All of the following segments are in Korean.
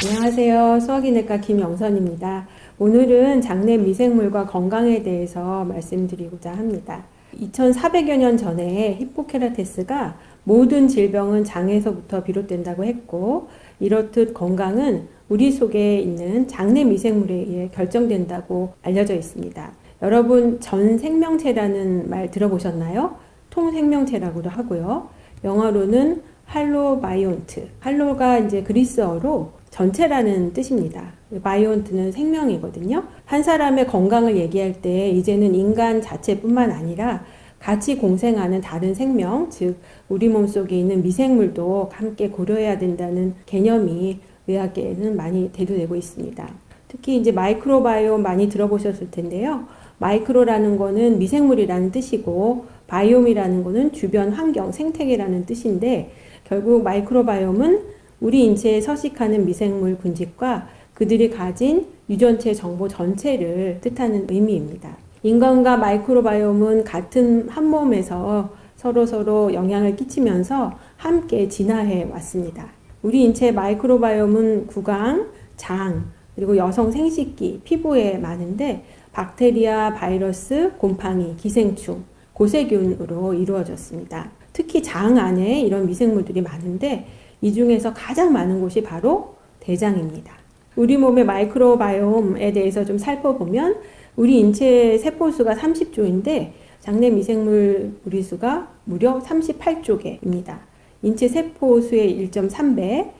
안녕하세요. 수학인외과 김영선입니다. 오늘은 장내 미생물과 건강에 대해서 말씀드리고자 합니다. 2400여 년 전에 히포케라테스가 모든 질병은 장에서부터 비롯된다고 했고, 이렇듯 건강은 우리 속에 있는 장내 미생물에 의해 결정된다고 알려져 있습니다. 여러분, 전 생명체라는 말 들어보셨나요? 통생명체라고도 하고요. 영어로는 할로바이온트. 할로가 이제 그리스어로 전체라는 뜻입니다. 바이온트는 생명이거든요. 한 사람의 건강을 얘기할 때 이제는 인간 자체뿐만 아니라 같이 공생하는 다른 생명, 즉 우리 몸속에 있는 미생물도 함께 고려해야 된다는 개념이 의학계에는 많이 대두되고 있습니다. 특히 이제 마이크로바이옴 많이 들어보셨을 텐데요. 마이크로라는 거는 미생물이라는 뜻이고, 바이옴이라는 거는 주변 환경, 생태계라는 뜻인데, 결국 마이크로바이옴은 우리 인체에 서식하는 미생물 군집과 그들이 가진 유전체 정보 전체를 뜻하는 의미입니다. 인간과 마이크로바이옴은 같은 한 몸에서 서로 영향을 끼치면서 함께 진화해 왔습니다. 우리 인체 마이크로바이옴은 구강, 장, 그리고 여성 생식기, 피부에 많은데 박테리아, 바이러스, 곰팡이, 기생충, 고세균으로 이루어졌습니다. 특히 장 안에 이런 미생물들이 많은데 이 중에서 가장 많은 곳이 바로 대장입니다. 우리 몸의 마이크로바이옴에 대해서 좀 살펴보면 우리 인체 세포수가 30조인데 장내 미생물 무리수가 무려 38조 개입니다. 인체 세포수의 1.3배,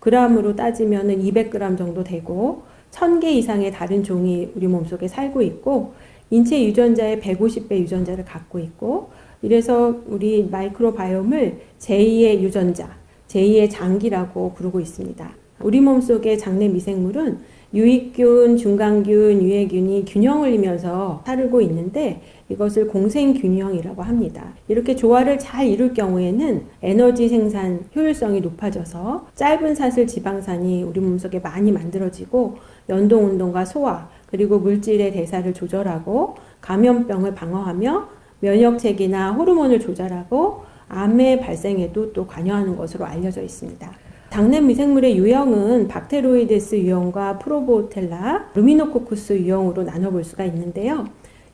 g으로 따지면 200g 정도 되고 1000개 이상의 다른 종이 우리 몸속에 살고 있고 인체 유전자의 150배 유전자를 갖고 있고, 이래서 우리 마이크로바이옴을 제2의 유전자, 제2의 장기라고 부르고 있습니다. 우리 몸속의 장내 미생물은 유익균, 중간균, 유해균이 균형을 이루면서 살고 있는데 이것을 공생균형이라고 합니다. 이렇게 조화를 잘 이룰 경우에는 에너지 생산 효율성이 높아져서 짧은 사슬 지방산이 우리 몸속에 많이 만들어지고 연동운동과 소화, 그리고 물질의 대사를 조절하고 감염병을 방어하며 면역체계나 호르몬을 조절하고 암의 발생에도 또 관여하는 것으로 알려져 있습니다. 장내 미생물의 유형은 박테로이데스 유형과 프로보텔라, 루미노코쿠스 유형으로 나눠볼 수가 있는데요.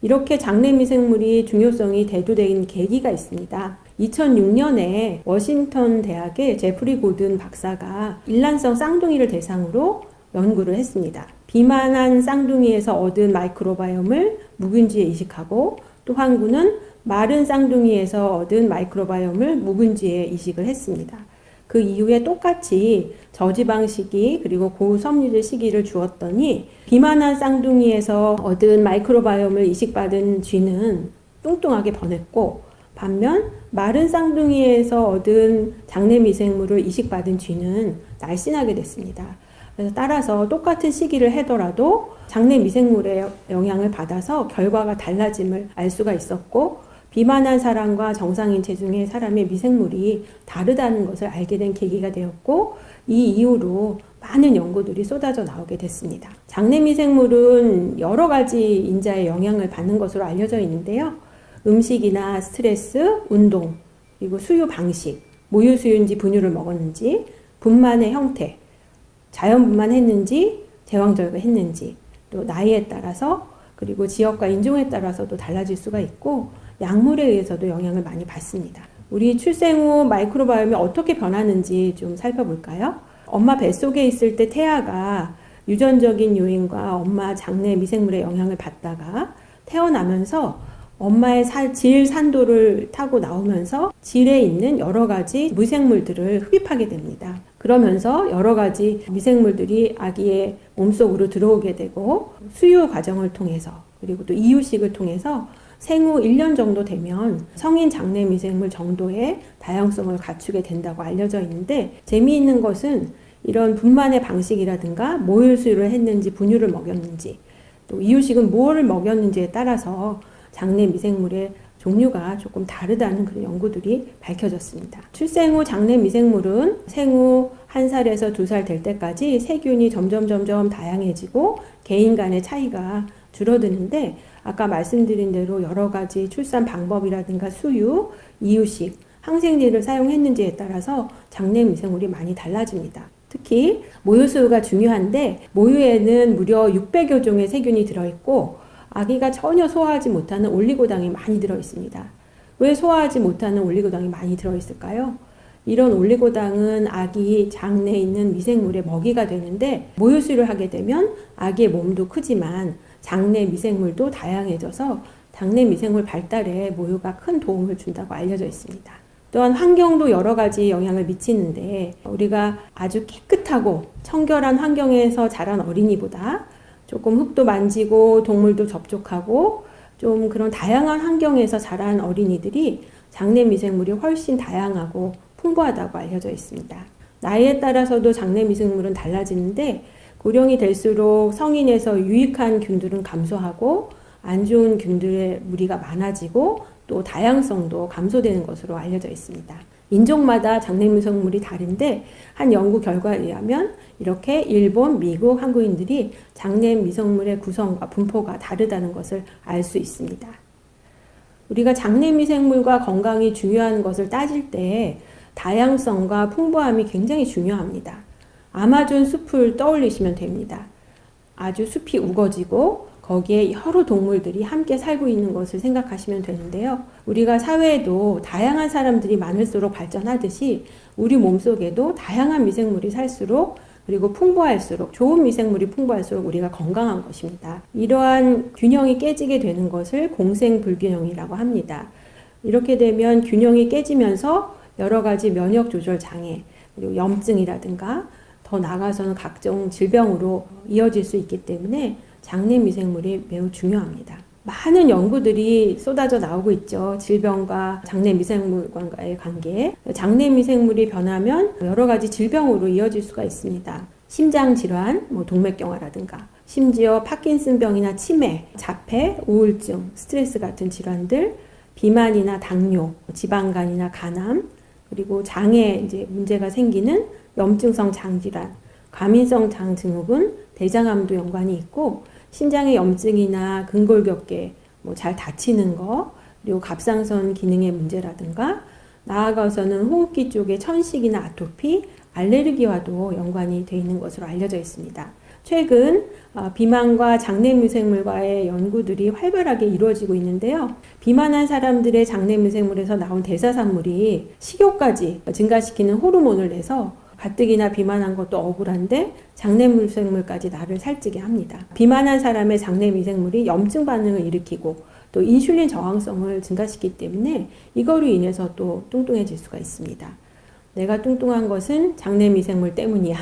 이렇게 장내 미생물이 중요성이 대두된 계기가 있습니다. 2006년에 워싱턴 대학의 제프리 고든 박사가 일란성 쌍둥이를 대상으로 연구를 했습니다. 비만한 쌍둥이에서 얻은 마이크로바이옴을 묵은지에 이식하고, 또 한 구는 마른 쌍둥이에서 얻은 마이크로바이옴을 묵은지에 이식을 했습니다. 그 이후에 똑같이 저지방 시기 그리고 고섬유질 시기를 주었더니 비만한 쌍둥이에서 얻은 마이크로바이옴을 이식받은 쥐는 뚱뚱하게 변했고, 반면 마른 쌍둥이에서 얻은 장내 미생물을 이식받은 쥐는 날씬하게 됐습니다. 그래서 따라서 똑같은 시기를 하더라도 장내 미생물의 영향을 받아서 결과가 달라짐을 알 수가 있었고, 비만한 사람과 정상인 체중의 사람의 미생물이 다르다는 것을 알게 된 계기가 되었고, 이 이후로 많은 연구들이 쏟아져 나오게 됐습니다. 장내 미생물은 여러 가지 인자의 영향을 받는 것으로 알려져 있는데요. 음식이나 스트레스, 운동, 그리고 수유 방식, 모유수유인지 분유를 먹었는지, 분만의 형태, 자연분만했는지, 제왕절개했는지, 또 나이에 따라서, 그리고 지역과 인종에 따라서도 달라질 수가 있고, 약물에 의해서도 영향을 많이 받습니다. 우리 출생 후 마이크로바이옴이 어떻게 변하는지 좀 살펴볼까요? 엄마 뱃속에 있을 때 태아가 유전적인 요인과 엄마 장내 미생물의 영향을 받다가 태어나면서 엄마의 질 산도를 타고 나오면서 질에 있는 여러 가지 미생물들을 흡입하게 됩니다. 그러면서 여러 가지 미생물들이 아기의 몸속으로 들어오게 되고, 수유 과정을 통해서 그리고 또 이유식을 통해서 생후 1년 정도 되면 성인 장내 미생물 정도의 다양성을 갖추게 된다고 알려져 있는데, 재미있는 것은 이런 분만의 방식이라든가 모유수유를 했는지 분유를 먹였는지 또 이유식은 무엇을 먹였는지에 따라서 장내 미생물의 종류가 조금 다르다는 그런 연구들이 밝혀졌습니다. 출생 후 장내 미생물은 생후 1살에서 2살 될 때까지 세균이 점점 다양해지고 개인 간의 차이가 줄어드는데, 아까 말씀드린 대로 여러 가지 출산 방법이라든가 수유, 이유식, 항생제를 사용했는지에 따라서 장내 미생물이 많이 달라집니다. 특히 특히 모유수유가 중요한데 모유에는 무려 600여 종의 세균이 들어있고 아기가 전혀 소화하지 못하는 올리고당이 많이 들어있습니다. 왜 소화하지 못하는 올리고당이 많이 들어있을까요? 이런 올리고당은 아기 장내에 있는 미생물의 먹이가 되는데 모유수유를 하게 되면 아기의 몸도 크지만 장내 미생물도 다양해져서 장내 미생물 발달에 모유가 큰 도움을 준다고 알려져 있습니다. 또한 환경도 여러 가지 영향을 미치는데 우리가 아주 깨끗하고 청결한 환경에서 자란 어린이보다 조금 흙도 만지고 동물도 접촉하고 좀 그런 다양한 환경에서 자란 어린이들이 장내 미생물이 훨씬 다양하고 풍부하다고 알려져 있습니다. 나이에 따라서도 장내 미생물은 달라지는데 고령이 될수록 성인에서 유익한 균들은 감소하고 안 좋은 균들의 무리가 많아지고 또 다양성도 감소되는 것으로 알려져 있습니다. 인종마다 장내 미생물이 다른데 한 연구 결과에 의하면 이렇게 일본, 미국, 한국인들이 장내 미생물의 구성과 분포가 다르다는 것을 알 수 있습니다. 우리가 장내 미생물과 건강이 중요한 것을 따질 때 다양성과 풍부함이 굉장히 중요합니다. 아마존 숲을 떠올리시면 됩니다. 아주 숲이 우거지고 거기에 여러 동물들이 함께 살고 있는 것을 생각하시면 되는데요. 우리가 사회에도 다양한 사람들이 많을수록 발전하듯이 우리 몸속에도 다양한 미생물이 살수록 그리고 풍부할수록 좋은 미생물이 풍부할수록 우리가 건강한 것입니다. 이러한 균형이 깨지게 되는 것을 공생불균형이라고 합니다. 이렇게 되면 균형이 깨지면서 여러 가지 면역 조절 장애, 그리고 염증이라든가 더 나아가서는 각종 질병으로 이어질 수 있기 때문에 장내 미생물이 매우 중요합니다. 많은 연구들이 쏟아져 나오고 있죠. 질병과 장내 미생물과의 관계. 장내 미생물이 변하면 여러 가지 질병으로 이어질 수가 있습니다. 심장질환, 동맥경화라든가 심지어 파킨슨병이나 치매, 자폐, 우울증, 스트레스 같은 질환들, 비만이나 당뇨, 지방간이나 간암, 그리고 장에 이제 문제가 생기는 염증성 장질환, 과민성 장증후군, 대장암도 연관이 있고 신장의 염증이나 근골격계 잘 다치는 거, 그리고 갑상선 기능의 문제라든가 나아가서는 호흡기 쪽의 천식이나 아토피, 알레르기와도 연관이 되어 있는 것으로 알려져 있습니다. 최근 비만과 장내 미생물과의 연구들이 활발하게 이루어지고 있는데요. 비만한 사람들의 장내 미생물에서 나온 대사산물이 식욕까지 증가시키는 호르몬을 내서 가뜩이나 비만한 것도 억울한데 장내 미생물까지 나를 살찌게 합니다. 비만한 사람의 장내 미생물이 염증 반응을 일으키고 또 인슐린 저항성을 증가시키기 때문에 이거로 인해서 또 뚱뚱해질 수가 있습니다. 내가 뚱뚱한 것은 장내 미생물 때문이야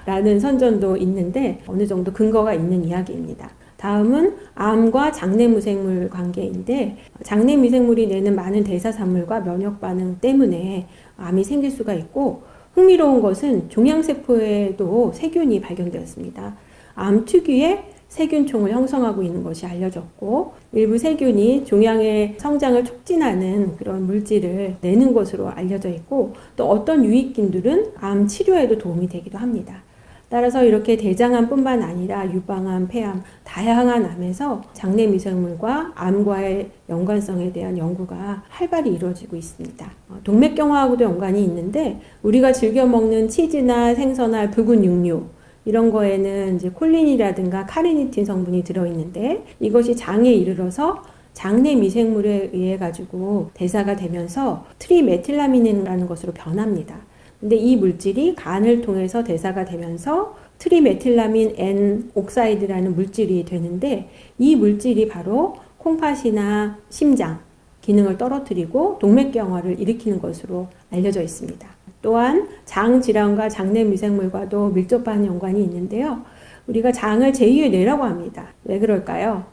라는 선전도 있는데 어느 정도 근거가 있는 이야기입니다. 다음은 암과 장내 미생물 관계인데 장내 미생물이 내는 많은 대사산물과 면역 반응 때문에 암이 생길 수가 있고 흥미로운 것은 종양세포에도 세균이 발견되었습니다. 암 특유의 세균총을 형성하고 있는 것이 알려졌고 일부 세균이 종양의 성장을 촉진하는 그런 물질을 내는 것으로 알려져 있고 또 어떤 유익균들은 암 치료에도 도움이 되기도 합니다. 따라서 이렇게 대장암뿐만 아니라 유방암, 폐암, 다양한 암에서 장내 미생물과 암과의 연관성에 대한 연구가 활발히 이루어지고 있습니다. 동맥경화하고도 연관이 있는데 우리가 즐겨 먹는 치즈나 생선알, 붉은 육류 이런 거에는 이제 콜린이라든가 카르니틴 성분이 들어있는데 이것이 장에 이르러서 장내 미생물에 의해 가지고 대사가 되면서 트리메틸라민이라는 것으로 변합니다. 근데 이 물질이 간을 통해서 대사가 되면서 트리메틸라민 N 옥사이드라는 물질이 되는데 이 물질이 바로 콩팥이나 심장 기능을 떨어뜨리고 동맥경화를 일으키는 것으로 알려져 있습니다. 또한 장 질환과 장내 미생물과도 밀접한 연관이 있는데요. 우리가 장을 제2의 뇌라고 합니다. 왜 그럴까요?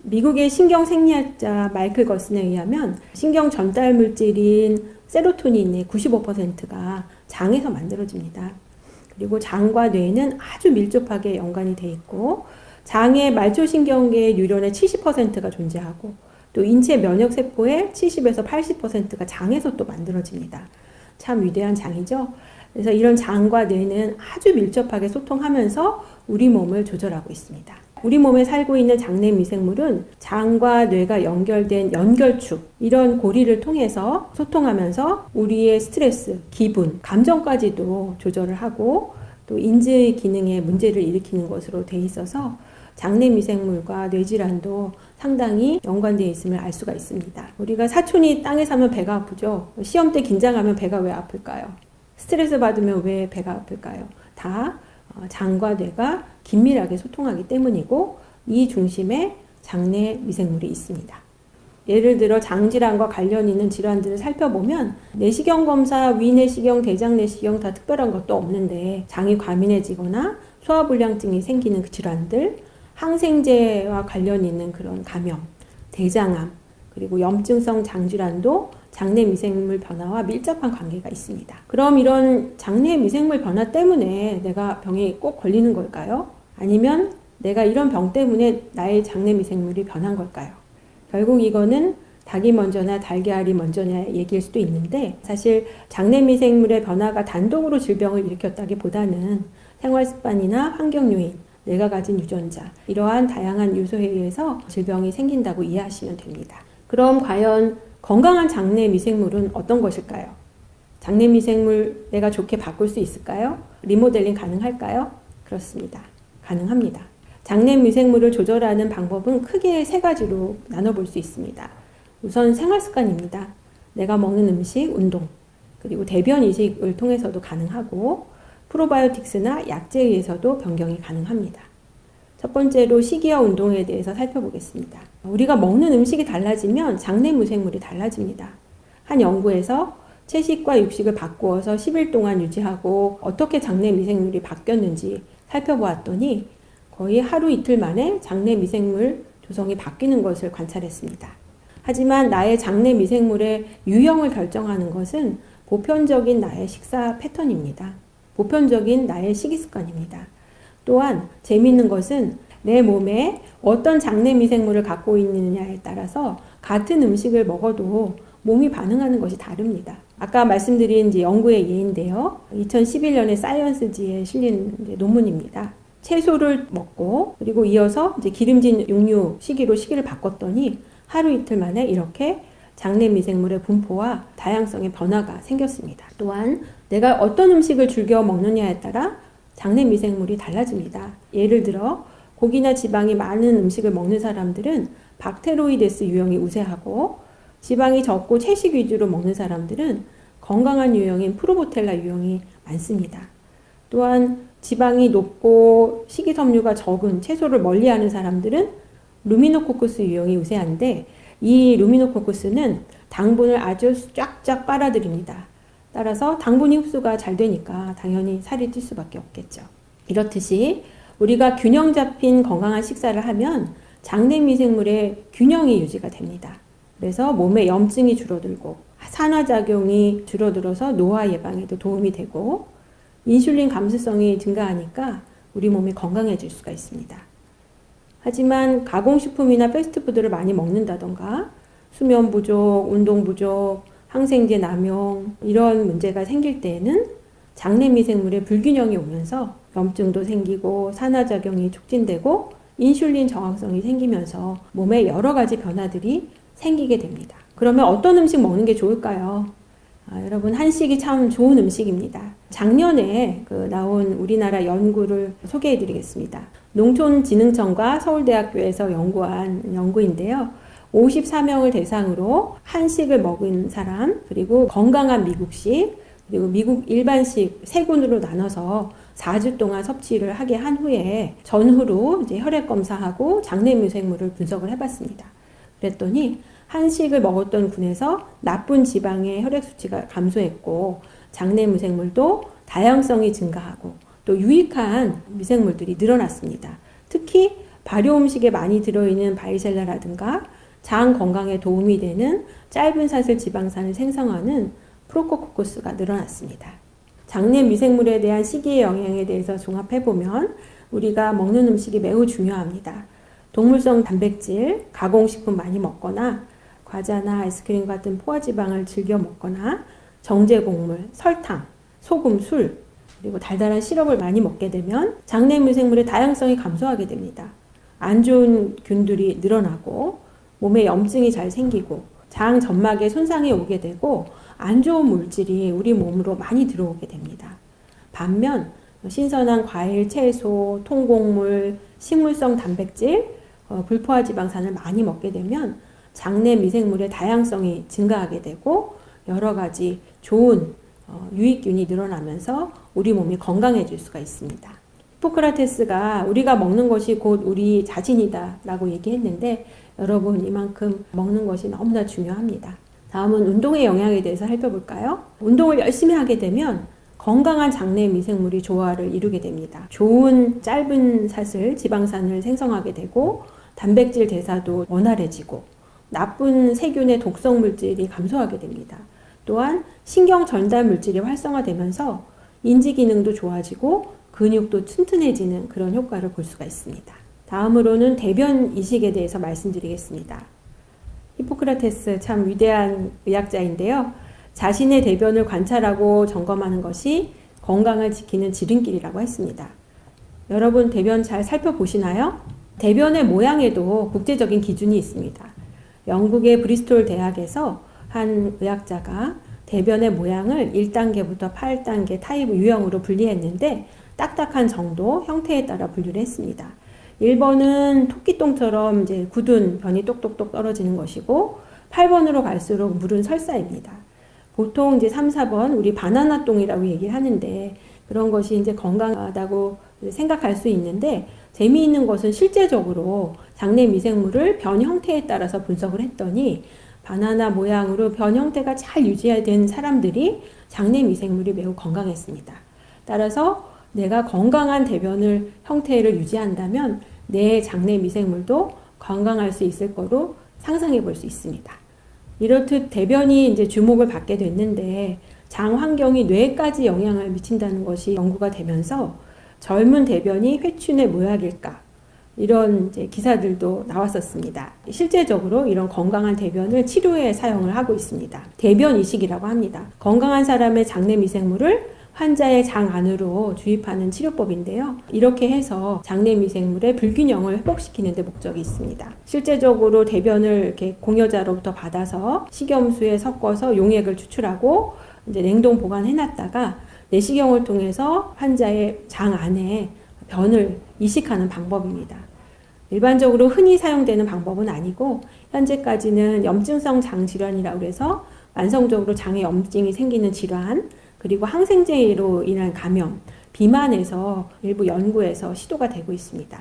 미국의 신경생리학자 마이클 거슨에 의하면 신경 전달 물질인 세로토닌의 95%가 장에서 만들어집니다. 그리고 장과 뇌는 아주 밀접하게 연관이 돼 있고 장의 말초신경계의 뉴런의 70%가 존재하고 또 인체 면역세포의 70에서 80%가 장에서 또 만들어집니다. 참 위대한 장이죠. 그래서 이런 장과 뇌는 아주 밀접하게 소통하면서 우리 몸을 조절하고 있습니다. 우리 몸에 살고 있는 장내 미생물은 장과 뇌가 연결된 연결축, 이런 고리를 통해서 소통하면서 우리의 스트레스, 기분, 감정까지도 조절을 하고 또 인지 기능에 문제를 일으키는 것으로 돼 있어서 장내 미생물과 뇌질환도 상당히 연관되어 있음을 알 수가 있습니다. 우리가 사촌이 땅에 사면 배가 아프죠. 시험 때 긴장하면 배가 왜 아플까요? 스트레스 받으면 왜 배가 아플까요? 다 장과 뇌가 긴밀하게 소통하기 때문이고 이 중심에 장내 미생물이 있습니다. 예를 들어 장질환과 관련 있는 질환들을 살펴보면 내시경 검사, 위내시경, 대장내시경 다 특별한 것도 없는데 장이 과민해지거나 소화불량증이 생기는 그 질환들, 항생제와 관련 있는 그런 감염, 대장암, 그리고 염증성 장질환도 장내 미생물 변화와 밀접한 관계가 있습니다. 그럼 이런 장내 미생물 변화 때문에 내가 병에 꼭 걸리는 걸까요? 아니면 내가 이런 병 때문에 나의 장내 미생물이 변한 걸까요? 결국 이거는 닭이 먼저나 달걀이 먼저냐 얘기일 수도 있는데 사실 장내 미생물의 변화가 단독으로 질병을 일으켰다기보다는 생활습관이나 환경 요인, 내가 가진 유전자 이러한 다양한 요소에 의해서 질병이 생긴다고 이해하시면 됩니다. 그럼 과연 건강한 장내 미생물은 어떤 것일까요? 장내 미생물 내가 좋게 바꿀 수 있을까요? 리모델링 가능할까요? 그렇습니다. 가능합니다. 장내 미생물을 조절하는 방법은 크게 세 가지로 나눠볼 수 있습니다. 우선 생활습관입니다. 내가 먹는 음식, 운동, 그리고 대변 이식을 통해서도 가능하고 프로바이오틱스나 약제에 의해서도 변경이 가능합니다. 첫 번째로 식이와 운동에 대해서 살펴보겠습니다. 우리가 먹는 음식이 달라지면 장내 미생물이 달라집니다. 한 연구에서 채식과 육식을 바꾸어서 10일 동안 유지하고 어떻게 장내 미생물이 바뀌었는지 살펴보았더니 거의 하루 이틀 만에 장내 미생물 조성이 바뀌는 것을 관찰했습니다. 하지만 나의 장내 미생물의 유형을 결정하는 것은 보편적인 나의 식사 패턴입니다. 보편적인 나의 식이습관입니다. 또한 재미있는 것은 내 몸에 어떤 장내 미생물을 갖고 있느냐에 따라서 같은 음식을 먹어도 몸이 반응하는 것이 다릅니다. 아까 말씀드린 이제 연구의 예인데요. 2011년에 사이언스지에 실린 논문입니다. 채소를 먹고 그리고 이어서 이제 기름진 육류 시기로 시기를 바꿨더니 하루 이틀 만에 이렇게 장내 미생물의 분포와 다양성의 변화가 생겼습니다. 또한 내가 어떤 음식을 즐겨 먹느냐에 따라 장내 미생물이 달라집니다. 예를 들어 고기나 지방이 많은 음식을 먹는 사람들은 박테로이데스 유형이 우세하고 지방이 적고 채식 위주로 먹는 사람들은 건강한 유형인 프로보텔라 유형이 많습니다. 또한 지방이 높고 식이섬유가 적은 채소를 멀리하는 사람들은 루미노코쿠스 유형이 우세한데 이 루미노코쿠스는 당분을 아주 쫙쫙 빨아들입니다. 따라서 당분이 흡수가 잘 되니까 당연히 살이 찔 수밖에 없겠죠. 이렇듯이 우리가 균형 잡힌 건강한 식사를 하면 장내 미생물의 균형이 유지가 됩니다. 그래서 몸에 염증이 줄어들고 산화작용이 줄어들어서 노화 예방에도 도움이 되고 인슐린 감수성이 증가하니까 우리 몸이 건강해질 수가 있습니다. 하지만 가공식품이나 패스트푸드를 많이 먹는다던가 수면 부족, 운동 부족, 항생제 남용 이런 문제가 생길 때에는 장내 미생물의 불균형이 오면서 염증도 생기고 산화작용이 촉진되고 인슐린 저항성이 생기면서 몸에 여러 가지 변화들이 생기게 됩니다. 그러면 어떤 음식 먹는 게 좋을까요? 여러분 한식이 참 좋은 음식입니다. 작년에 나온 우리나라 연구를 소개해 드리겠습니다. 농촌진흥청과 서울대학교에서 연구한 연구인데요. 54명을 대상으로 한식을 먹은 사람, 그리고 건강한 미국식, 그리고 미국 일반식 세 군으로 나눠서 4주 동안 섭취를 하게 한 후에 전후로 이제 혈액 검사하고 장내 미생물을 분석을 해봤습니다. 그랬더니 한식을 먹었던 군에서 나쁜 지방의 혈액 수치가 감소했고 장내 미생물도 다양성이 증가하고 또 유익한 미생물들이 늘어났습니다. 특히 발효 음식에 많이 들어있는 바이셀라라든가 장 건강에 도움이 되는 짧은 사슬 지방산을 생성하는 프로코코쿠스가 늘어났습니다. 장내 미생물에 대한 식이의 영향에 대해서 종합해보면 우리가 먹는 음식이 매우 중요합니다. 동물성 단백질, 가공식품 많이 먹거나 과자나 아이스크림 같은 포화지방을 즐겨 먹거나 정제곡물, 설탕, 소금, 술, 그리고 달달한 시럽을 많이 먹게 되면 장내 미생물의 다양성이 감소하게 됩니다. 안 좋은 균들이 늘어나고 몸에 염증이 잘 생기고 장 점막에 손상이 오게 되고 안 좋은 물질이 우리 몸으로 많이 들어오게 됩니다. 반면 신선한 과일, 채소, 통곡물, 식물성 단백질, 불포화 지방산을 많이 먹게 되면 장내 미생물의 다양성이 증가하게 되고 여러 가지 좋은 유익균이 늘어나면서 우리 몸이 건강해질 수가 있습니다. 히포크라테스가 우리가 먹는 것이 곧 우리 자신이다 라고 얘기했는데 여러분 이만큼 먹는 것이 너무나 중요합니다. 다음은 운동의 영향에 대해서 살펴볼까요? 운동을 열심히 하게 되면 건강한 장내 미생물이 조화를 이루게 됩니다. 좋은 짧은 사슬, 지방산을 생성하게 되고 단백질 대사도 원활해지고 나쁜 세균의 독성 물질이 감소하게 됩니다. 또한 신경 전달 물질이 활성화되면서 인지 기능도 좋아지고 근육도 튼튼해지는 그런 효과를 볼 수가 있습니다. 다음으로는 대변 이식에 대해서 말씀드리겠습니다. 히포크라테스 참 위대한 의학자인데요. 자신의 대변을 관찰하고 점검하는 것이 건강을 지키는 지름길이라고 했습니다. 여러분 대변 잘 살펴보시나요? 대변의 모양에도 국제적인 기준이 있습니다. 영국의 브리스톨 대학에서 한 의학자가 대변의 모양을 1단계부터 8단계 타입 유형으로 분리했는데 딱딱한 정도, 형태에 따라 분류를 했습니다. 1번은 토끼똥처럼 이제 굳은 변이 똑똑똑 떨어지는 것이고 8번으로 갈수록 물은 설사입니다. 보통 이제 3, 4번 우리 바나나 똥이라고 얘기를 하는데 그런 것이 이제 건강하다고 생각할 수 있는데 재미있는 것은 실제적으로 장내 미생물을 변 형태에 따라서 분석을 했더니 바나나 모양으로 변 형태가 잘 유지된 사람들이 장내 미생물이 매우 건강했습니다. 따라서 내가 건강한 대변을 형태를 유지한다면 내 장내 미생물도 건강할 수 있을 거로 상상해 볼 수 있습니다. 이렇듯 대변이 이제 주목을 받게 됐는데 장 환경이 뇌까지 영향을 미친다는 것이 연구가 되면서 젊은 대변이 회춘의 모약일까? 이런 이제 기사들도 나왔었습니다. 실제적으로 이런 건강한 대변을 치료에 사용을 하고 있습니다. 대변 이식이라고 합니다. 건강한 사람의 장내 미생물을 환자의 장 안으로 주입하는 치료법인데요. 이렇게 해서 장내 미생물의 불균형을 회복시키는 데 목적이 있습니다. 실제적으로 대변을 이렇게 공여자로부터 받아서 식염수에 섞어서 용액을 추출하고 이제 냉동 보관해 놨다가 내시경을 통해서 환자의 장 안에 변을 이식하는 방법입니다. 일반적으로 흔히 사용되는 방법은 아니고 현재까지는 염증성 장 질환이라고 해서 만성적으로 장에 염증이 생기는 질환 그리고 항생제로 인한 감염, 비만에서 일부 연구에서 시도가 되고 있습니다.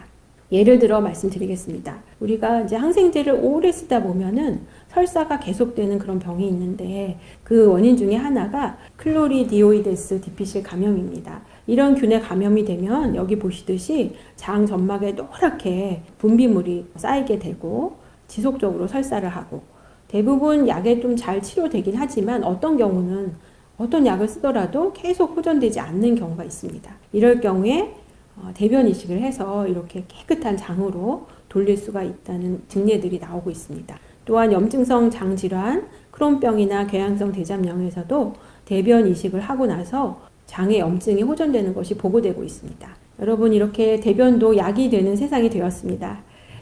예를 들어 말씀드리겠습니다. 우리가 이제 항생제를 오래 쓰다 보면은 설사가 계속되는 그런 병이 있는데 그 원인 중에 하나가 클로리디오이데스 디피실 감염입니다. 이런 균에 감염이 되면 여기 보시듯이 장 점막에 노랗게 분비물이 쌓이게 되고 지속적으로 설사를 하고 대부분 약에 좀 잘 치료되긴 하지만 어떤 경우는 어떤 약을 쓰더라도 계속 호전되지 않는 경우가 있습니다. 이럴 경우에 대변 이식을 해서 이렇게 깨끗한 장으로 돌릴 수가 있다는 증례들이 나오고 있습니다. 또한 염증성 장질환, 크론병이나 궤양성 대장염에서도 대변 이식을 하고 나서 장의 염증이 호전되는 것이 보고되고 있습니다. 여러분 이렇게 대변도 약이 되는 세상이 되었습니다.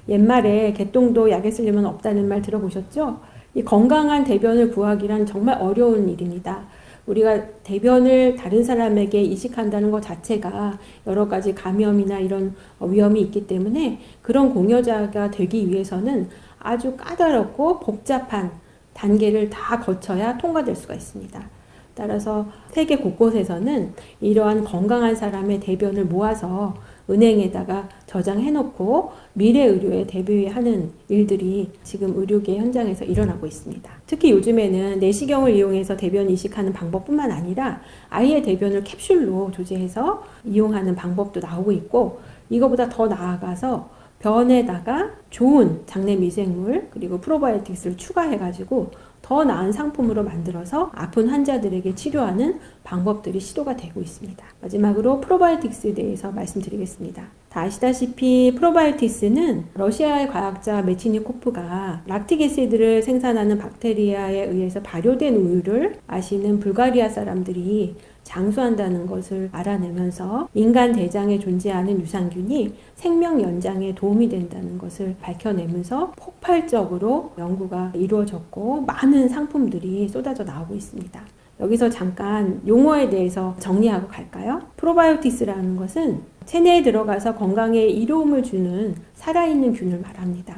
옛말에 개똥도 약에 쓰려면 없다는 말 들어보셨죠? 이 건강한 대변을 구하기란 정말 어려운 일입니다. 우리가 대변을 다른 사람에게 이식한다는 것 자체가 여러 가지 감염이나 이런 위험이 있기 때문에 그런 공여자가 되기 위해서는 아주 까다롭고 복잡한 단계를 다 거쳐야 통과될 수가 있습니다. 따라서 세계 곳곳에서는 이러한 건강한 사람의 대변을 모아서 은행에다가 저장해놓고 미래 의료에 대비하는 일들이 지금 의료계 현장에서 일어나고 있습니다. 특히 요즘에는 내시경을 이용해서 대변 이식하는 방법뿐만 아니라 아이의 대변을 캡슐로 조제해서 이용하는 방법도 나오고 있고 이거보다 더 나아가서 변에다가 좋은 장내 미생물 그리고 프로바이오틱스를 추가해가지고 더 나은 상품으로 만들어서 아픈 환자들에게 치료하는 방법들이 시도가 되고 있습니다. 마지막으로 프로바이오틱스에 대해서 말씀드리겠습니다. 다 아시다시피 프로바이오틱스는 러시아의 과학자 메치니코프가 락틱애시드를 생산하는 박테리아에 의해서 발효된 우유를 마시는 불가리아 사람들이 장수한다는 것을 알아내면서 인간 대장에 존재하는 유산균이 생명 연장에 도움이 된다는 것을 밝혀내면서 폭발적으로 연구가 이루어졌고 많은 상품들이 쏟아져 나오고 있습니다. 여기서 잠깐 용어에 대해서 정리하고 갈까요? 프로바이오틱스라는 것은 체내에 들어가서 건강에 이로움을 주는 살아있는 균을 말합니다.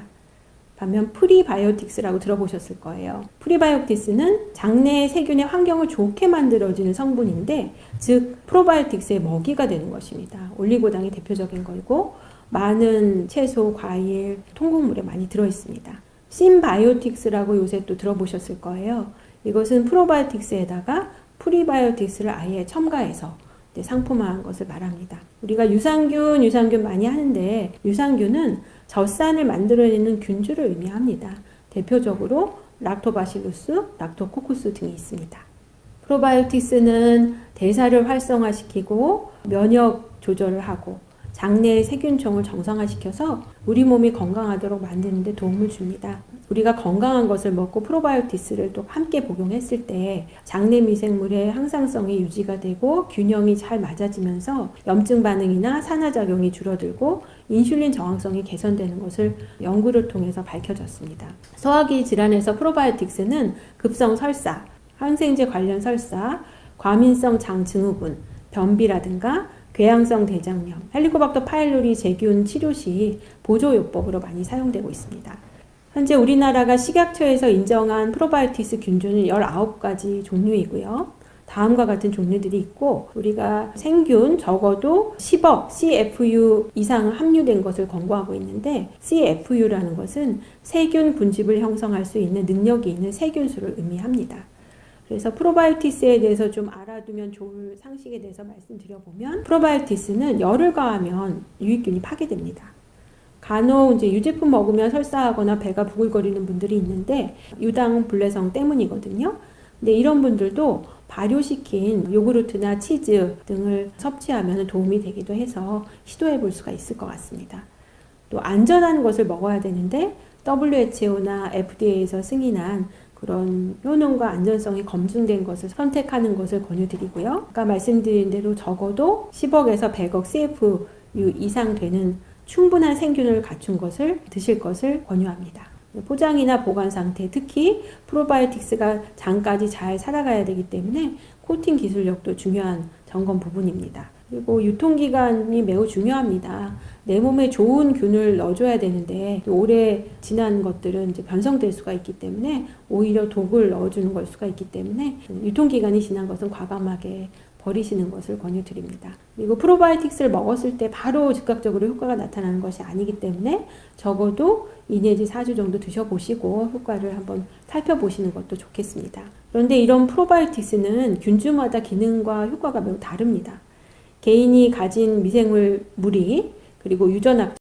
반면 프리바이오틱스라고 들어보셨을 거예요. 프리바이오틱스는 장내의 세균의 환경을 좋게 만들어주는 성분인데, 즉 프로바이오틱스의 먹이가 되는 것입니다. 올리고당이 대표적인 거고 많은 채소, 과일, 통곡물에 많이 들어있습니다. 심바이오틱스라고 요새 또 들어보셨을 거예요. 이것은 프로바이오틱스에다가 프리바이오틱스를 아예 첨가해서 상품화한 것을 말합니다. 우리가 유산균 많이 하는데, 유산균은 젖산을 만들어내는 균주를 의미합니다. 대표적으로 락토바실루스, 락토코쿠스 등이 있습니다. 프로바이오틱스는 대사를 활성화시키고 면역 조절을 하고 장내의 세균총을 정상화시켜서 우리 몸이 건강하도록 만드는 데 도움을 줍니다. 우리가 건강한 것을 먹고 프로바이오틱스를 또 함께 복용했을 때 장내 미생물의 항상성이 유지가 되고 균형이 잘 맞아지면서 염증 반응이나 산화작용이 줄어들고 인슐린 저항성이 개선되는 것을 연구를 통해서 밝혀졌습니다. 소화기 질환에서 프로바이오틱스는 급성 설사, 항생제 관련 설사, 과민성 장 증후군, 변비라든가 궤양성 대장염, 헬리코박터 파일로리 세균 치료 시 보조요법으로 많이 사용되고 있습니다. 현재 우리나라가 식약처에서 인정한 프로바이오틱스 균주는 19가지 종류이고요. 다음과 같은 종류들이 있고, 우리가 생균 적어도 10억 CFU 이상 함유된 것을 권고하고 있는데, CFU라는 것은 세균 군집을 형성할 수 있는 능력이 있는 세균수를 의미합니다. 그래서 프로바이오틱스에 대해서 좀 알아두면 좋을 상식에 대해서 말씀드려보면, 프로바이오틱스는 열을 가하면 유익균이 파괴됩니다. 간혹 이제 유제품 먹으면 설사하거나 배가 부글거리는 분들이 있는데 유당 불내성 때문이거든요. 근데 이런 분들도 발효시킨 요구르트나 치즈 등을 섭취하면 도움이 되기도 해서 시도해 볼 수가 있을 것 같습니다. 또 안전한 것을 먹어야 되는데 WHO나 FDA에서 승인한 그런 효능과 안전성이 검증된 것을 선택하는 것을 권유드리고요. 아까 말씀드린 대로 적어도 10억에서 100억 CFU 이상 되는 충분한 생균을 갖춘 것을 드실 것을 권유합니다. 포장이나 보관 상태, 특히 프로바이오틱스가 장까지 잘 살아가야 되기 때문에 코팅 기술력도 중요한 점검 부분입니다. 그리고 유통기간이 매우 중요합니다. 내 몸에 좋은 균을 넣어줘야 되는데 오래 지난 것들은 이제 변성될 수가 있기 때문에 오히려 독을 넣어주는 걸 수가 있기 때문에 유통기간이 지난 것은 과감하게 버리시는 것을 권유드립니다. 그리고 프로바이오틱스를 먹었을 때 바로 즉각적으로 효과가 나타나는 것이 아니기 때문에 적어도 2 내지 4주 정도 드셔보시고 효과를 한번 살펴보시는 것도 좋겠습니다. 그런데 이런 프로바이오틱스는 균주마다 기능과 효과가 매우 다릅니다. 개인이 가진 미생물 무리 그리고 유전학적